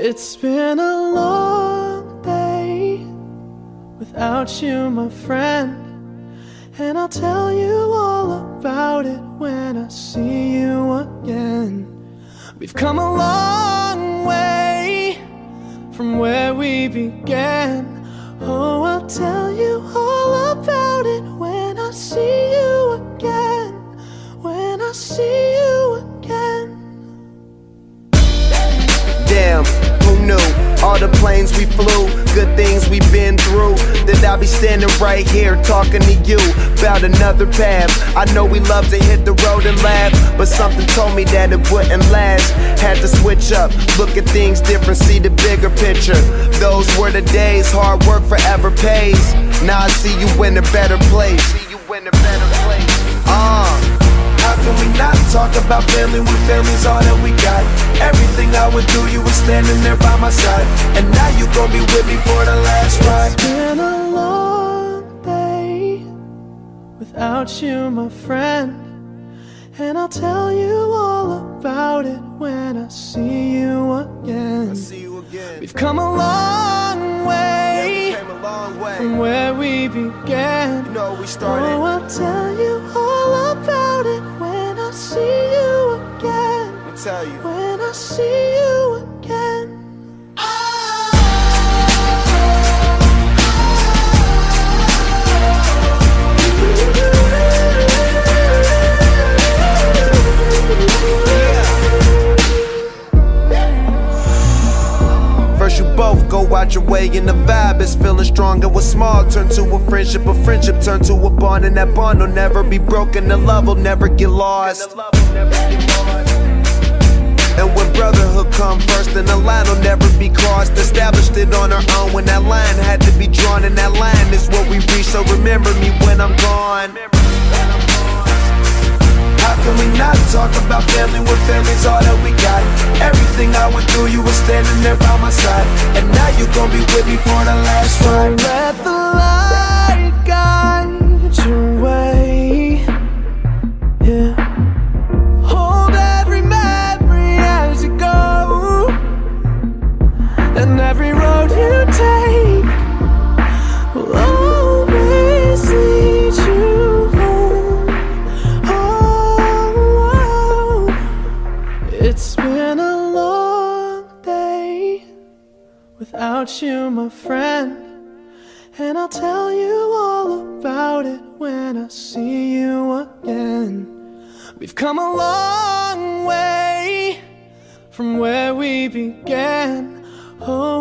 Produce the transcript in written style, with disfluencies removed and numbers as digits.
It's been a long day without you, my friend, and I'll tell you all about it when I see you again. We've come a long way from where we began. Oh, I'll tell you all about it when I see you again. When I see you again. Damn, who knew? All the planes we flew, good things we've been through, that I'll be standing right here talking to you about another path. I know we love to hit the road and laugh, but something told me that it wouldn't last. Had to switch up, look at things different, see the bigger picture. Those were the days, hard work forever pays. Now I see you in a better place. How can we not talk about family when family's all that we got? Everything I would do, you were standing there by my side, and now you gon' be with me for the last ride. It's been a long day without you, my friend, and I'll tell you all about it when I see you again. We've come a long way, from where we began. You know we started. Oh, I'll tell you all about it when I see you again. I'll tell you. When I see you again. First you both go out your way and the vibe is feeling strong, and what's small turn to a friendship turn to a bond, and that bond will never be broken, the love will never get lost. And when brotherhood come first, then the line will never be crossed. Established it on our own when that line had to be drawn, and that line is what we reach, so remember me when I'm gone. How can we not talk about family when family's all that we got? Everything I went through, you were standing there by my side, and now you gon' be with me for the last ride. Let the light guide your way. Yeah. Hold every memory as you go, and every road you take will always lead you home. Oh, it's been a long day without you, my friend, and I'll tell you all about it when I see you again. We've come a long way from where we began. Oh,